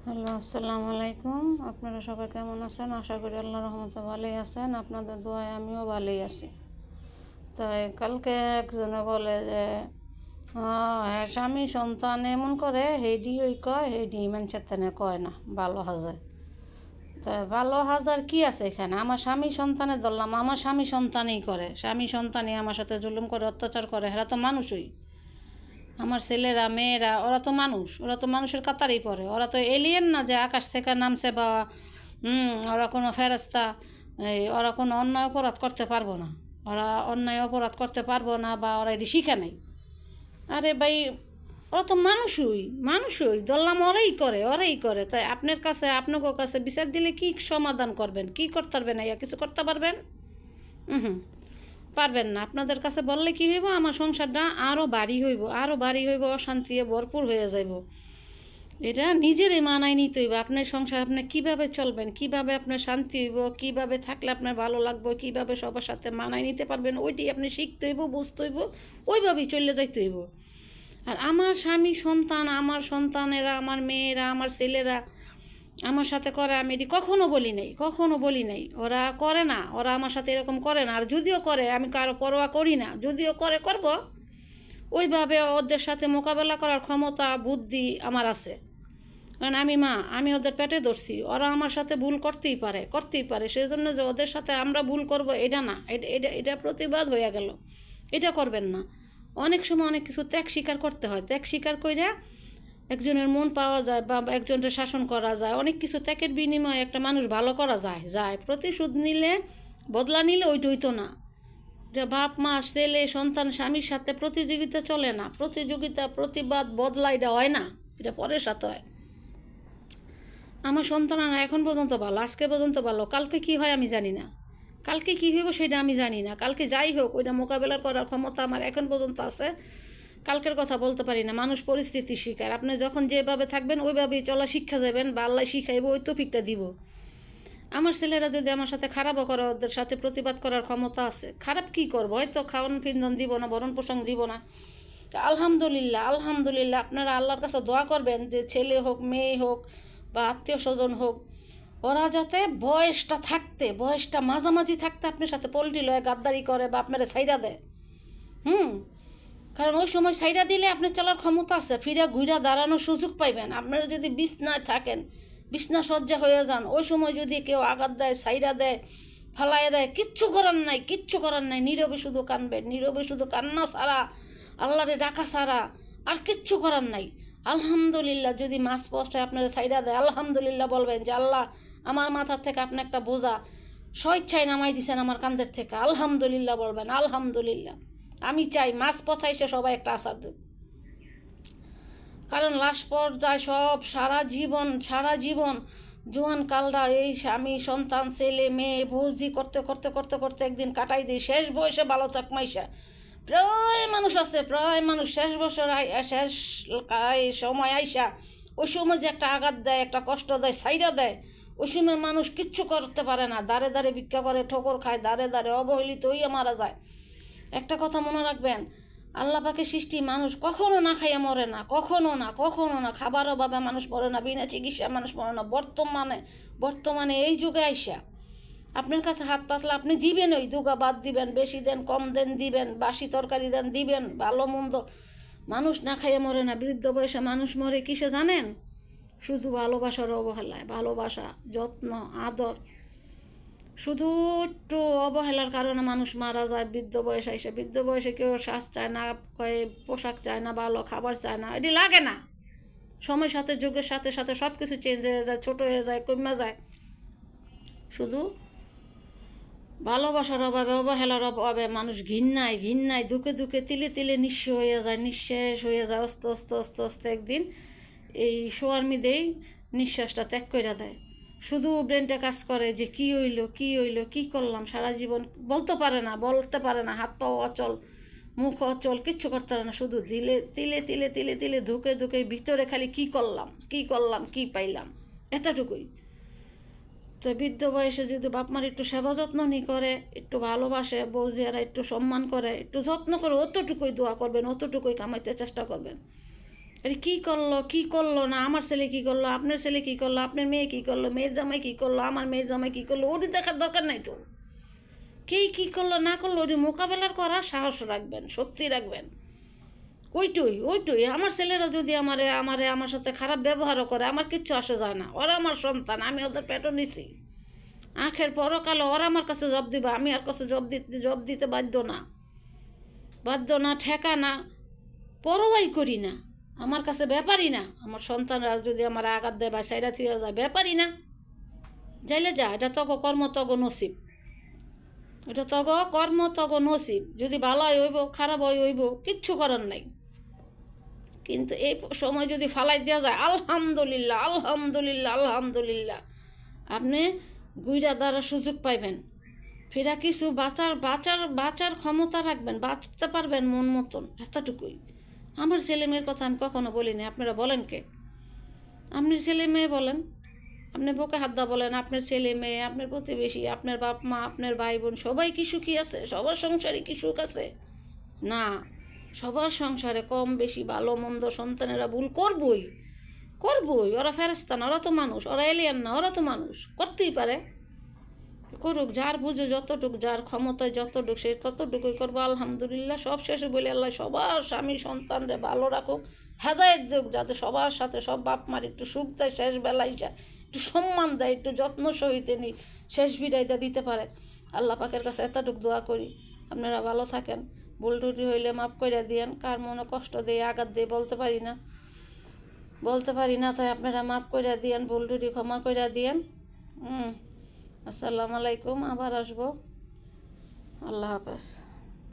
Hello, আসসালামু আলাইকুম। আপনারা সবাই কেমন আছেন? আশা করি আল্লাহর রহমতে ভালোই আছেন। আপনাদের দোয়ায় আমিও ভালোই আছি। তাই কালকে একজনে বলে যে হ্যাঁ, স্বামী সন্তান এমন করে হেডি ওই কয় হেডি মানুষের তেনে কয় না ভালো হাজে। তাই ভালো হাজার কি আছে এখানে? আমার স্বামী সন্তানে ধরলাম, আমার স্বামী সন্তানই করে, স্বামী সন্তানই আমার সাথে জুলুম করে, অত্যাচার করে, এরা তো মানুষই। আমার ছেলেরা মেয়েরা ওরা তো মানুষ, ওরা তো মানুষের কাতারেই পড়ে, ওরা তো এলিয়েন না যে আকাশ থেকে নামছে বা ওরা কোনো ফেরেস্তা। ওরা কোনো অন্যায় অপরাধ করতে পারবো না, ওরা অন্যায় অপরাধ করতে পারবো না বা ওরা এটি শিখে নাই। আরে ভাই, ওরা তো মানুষই, মানুষই ধরলাম, ওরাই করে। তাই আপনার কাছে, আপনাকে কাছে বিচার দিলে কি সমাধান করবেন? কি করতে পারবেন? ইয়া কিছু করতে পারবেন? হুম, পারবেন না। আপনাদের কাছে বললে কি হইব? আমার সংসারটা আরও বাড়ি হইব, অশান্তি ভরপুর হয়ে যাইব। এটা নিজেরই মানায় নিতে হইব। আপনার সংসার আপনি কীভাবে চলবেন, কীভাবে আপনার শান্তি হইব, কীভাবে থাকলে আপনার ভালো লাগবে, কীভাবে সবার সাথে মানায় নিতে পারবেন, ওইটি আপনি শিখতে হইব, বুঝতে হইব, ওইভাবেই চলে যাইতে হইব। আর আমার স্বামী সন্তান, আমার সন্তানেরা, আমার মেয়েরা, আমার ছেলেরা আমার সাথে করে, আমি এটি কখনো বলি নাই। ওরা করে না, ওরা আমার সাথে এরকম করে না। আর যদিও করে, আমি কারো পরোয়া করি না। যদিও করে, করব, ওইভাবে ওদের সাথে মোকাবেলা করার ক্ষমতা বুদ্ধি আমার আছে। কারণ আমি মা, আমি ওদের পেটে ধরছি। ওরা আমার সাথে ভুল করতেই পারে। সেই জন্য যে ওদের সাথে আমরা ভুল করব এটা না, এটা প্রতিবাদ হয়ে গেল। এটা করবেন না। অনেক সময় অনেক কিছু ত্যাগ স্বীকার করতে হয়। ত্যাগ স্বীকার কইরা একজনের মন পাওয়া যায় বা একজনের শাসন করা যায়। অনেক কিছু ত্যাগের বিনিময়ে একটা মানুষ ভালো করা যায়। প্রতিশোধ নিলে, বদলা নিলে ওইটা হইতো না। এটা বাপ মা ছেলে সন্তান স্বামীর সাথে প্রতিযোগিতা চলে না। প্রতিযোগিতা, প্রতিবাদ, বদলা এটা হয় না, এটা পরের সাথে হয়। আমার সন্তানরা এখন পর্যন্ত ভালো, আজকে পর্যন্ত ভালো। কালকে কি হয় আমি জানি না, কালকে কি হইব সেটা আমি জানি না। কালকে যাই হোক, ওইটা মোকাবেলা করার ক্ষমতা আমার এখন পর্যন্ত আছে। কালকের কথা বলতে পারি না। মানুষ পরিস্থিতি শিকার। আপনি যখন যেভাবে থাকবেন ওইভাবেই চলা শিক্ষা যাবেন, বা আল্লাহ শিখাইব, ওই তৌফিকটা দিব। আমার ছেলেরা যদি আমার সাথে খারাপও করে, ওদের সাথে প্রতিবাদ করার ক্ষমতা আছে। খারাপ কি করবো? হয়তো খাওয়ান পিন্ধন দিব না, ভরণ পোষণ দিব না। আলহামদুলিল্লাহ, আলহামদুলিল্লাহ। আপনারা আল্লাহর কাছে দোয়া করবেন যে ছেলে হোক, মেয়ে হোক বা আত্মীয় স্বজন হোক, ওরা যাতে বয়সটা মাঝামাঝি থাকতে আপনার সাথে পোল্ট্রি লয়, গাদ্দারি করে বা আপনারা সাইডা দেয়। কারণ ওই সময় সাইডা দিলে আপনার চলার ক্ষমতা আছে, ফিরা ঘুরা দাঁড়ানোর সুযোগ পাইবেন। আপনারা যদি বিছনায় থাকেন, বিছনা সজ্জা হয়ে যান, ওই সময় যদি কেউ আঘাত দেয়, সাইডা দেয়, ফালাইয়া দেয়, কিচ্ছু করার নাই। নীরবে শুধু কানবেন, নীরবে শুধু কান্না ছাড়া, আল্লাহরে ডাকা ছাড়া আর কিচ্ছু করার নাই। আলহামদুলিল্লাহ। যদি মাছ পস্টায় আপনারা সাইডা দেয়, আলহামদুলিল্লাহ বলবেন যে আল্লাহ, আমার মাথার থেকে আপনি একটা বোঝা স্বেচ্ছায় নামাই দিছেন আমার কাঁধের থেকে। আলহামদুলিল্লাহ বলবেন, আলহামদুলিল্লাহ। আমি চাই মাছ পথা এসে সবাই একটা আশার দেব। কারণ লাশ পর্যায়ে সব সারা জীবন জোয়ান কালরা এই স্বামী সন্তান ছেলে মেয়ে ভৌজি করতে করতে করতে করতে একদিন কাটাই দিই। শেষ বয়সে ভালো থাক মাইসা প্রায় মানুষ আছে, প্রায় মানুষ শেষ বছর শেষ সময় আইসা ওই সময় যে একটা আঘাত দেয়, একটা কষ্ট দেয়, সাইডা দেয়, ওই সময় মানুষ কিচ্ছু করতে পারে না। দাঁড়ে দাঁড়ে ভিক্ষা করে, ঠোকর খায়, দাঁড়ে দাঁড়ে অবহেলিত হইয়া মারা যায়। একটা কথা মনে রাখবেন, আল্লাহ পাকে সৃষ্টি মানুষ কখনো না খাইয়া মরে না, কখনো না। খাবার অভাবে মানুষ মরে না, বিনা চিকিৎসা মানুষ মরে না। বর্তমানে এই যুগে আইসা আপনার কাছে হাত পাতলা, আপনি দিবেন, ওই দুগা বাদ দিবেন, বেশি দেন কম দেন দিবেন, বাসি তরকারি দেন দিবেন, ভালো মন্দ। মানুষ না খাইয়া মরে না। বৃদ্ধ বয়সে মানুষ মরে কিসে জানেন? শুধু ভালোবাসার অবহেলায়। ভালোবাসা, যত্ন, আদর, শুধু একটু অবহেলার কারণে মানুষ মারা যায় বৃদ্ধ বয়সে এসে। বৃদ্ধ বয়সে কেউ শ্বাস চায় না, পোশাক চায় না, ভালো খাবার চায় না, এটি লাগে না। সময়ের সাথে, যুগের সাথে সাথে সব কিছু চেঞ্জ হয়ে যায়, ছোট হয়ে যায়, কমে যায়। শুধু ভালোবাসার অভাবে, অবহেলার অভাবে মানুষ ঘৃণায় দুঃখে তিলে তিলে নিঃশেষ হয়ে যায়। আস্তে একদিন এই শোয়ার মিদেই নিঃশ্বাসটা ত্যাগ করে দেয়। শুধু ব্রেনটা কাজ করে যে কী হইলো, কী করলাম সারা জীবন। বলতে পারে না, হাত পাও অচল, মুখ অচল, কিচ্ছু করতে পারে না। শুধু তিলে ধুকে ভিতরে খালি কী করলাম, কী পাইলাম, এতটুকুই। তো বৃদ্ধ বয়সে যদি বাপ মার একটু সেবা যত্ন করে, একটু ভালোবাসে, বৌজিয়ারা একটু সম্মান করে, একটু যত্ন করে, অতটুকুই দোয়া করবেন, অতটুকুই কামাইতে চেষ্টা করবেন। আরে কী করলো কী করলো না, আমার ছেলে কী করলো, আপনার ছেলে কী করলো, আপনার মেয়ে কী করলো, মেয়ের জামাই কী করলো, আমার মেয়ের জামাই কী করলো, ওটি দেখার দরকার নাই তো। কে কী করলো না করলো ওটি মোকাবেলার করার সাহস রাখবেন, শক্তি রাখবেন। ওইটুই আমার ছেলেরা যদি আমার সাথে খারাপ ব্যবহারও করে আমার কিচ্ছু আসে যায় না, ওরা আমার সন্তান, আমি ওদের পেটও নিছি। আখের পরকালে ওরা আমার কাছে জব দিবা, আমি আর কাছে জব দিতে বাধ্য না, ঠেকা না, পরোয়াই করি না, আমার কাছে ব্যাপারই না। আমার সন্তানরা যদি আমার আঘাত দেয় বা সাইডা থিয়ে যায়, ব্যাপারই না, যাইলে যা, এটা তগ কর্ম তগ নসিব, এটা তগ কর্ম তগ নসিব। যদি ভালো হইব খারাপ হইব কিচ্ছু করার নাই। কিন্তু এই সময় যদি ফালাই দেওয়া যায়, আলহামদুলিল্লাহ আলহামদুলিল্লাহ আলহামদুলিল্লাহ, আপনি গুইরা দ্বারা সুযোগ পাইবেন, ফেরা কিছু বাঁচার ক্ষমতা রাখবেন, বাঁচতে পারবেন মন মতন, এতটুকুই। আমার ছেলে মেয়ের কথা আমি কখনো বলিনি, আপনারা বলেন কে? আপনি ছেলে মেয়ে বলেন, আপনি বুকে হাত দা বলেন, আপনার ছেলে মেয়ে, আপনার প্রতিবেশী, আপনার বাপ মা, আপনার ভাই বোন সবাই কি সুখী আছে? সবার সংসারে কি সুখ আছে? না, সবার সংসারে কম বেশি ভালো মন্দ সন্তানেরা ভুল করবই। ওরা ফেরেশতা না, ওরা তো মানুষ, ওরা এলিয়ান না, ওরা তো মানুষ, করতেই পারে, করুক। যার বুঝে যতটুক, যার ক্ষমতায় যতটুক, সে ততটুকুই করবো। আলহামদুলিল্লাহ। সব শেষে বলি আল্লাহ সবার স্বামী সন্তানরে ভালো রাখুক, হেদায়েত দেখ, যাতে সবার সাথে সব বাপ মার একটু সুখ দেয়, শেষ বেলায় যা একটু সম্মান দেয়, একটু যত্ন সহিতে নি শেষ বিদায়টা দিতে পারে। আল্লাহ পাকের কাছে এতটুকু দোয়া করি। আপনারা ভালো থাকেন, ভুল টুটি হইলে মাফ করে দিয়েন, কার মনে কষ্ট দিয়ে আঘাত দিয়ে বলতে পারি না, তাই আপনারা মাফ করে দিয়েন, ভুল টুটি ক্ষমা করে দিয়েন। আসসালামু আলাইকুম, আবার আসবো। আল্লাহ হাফেজ।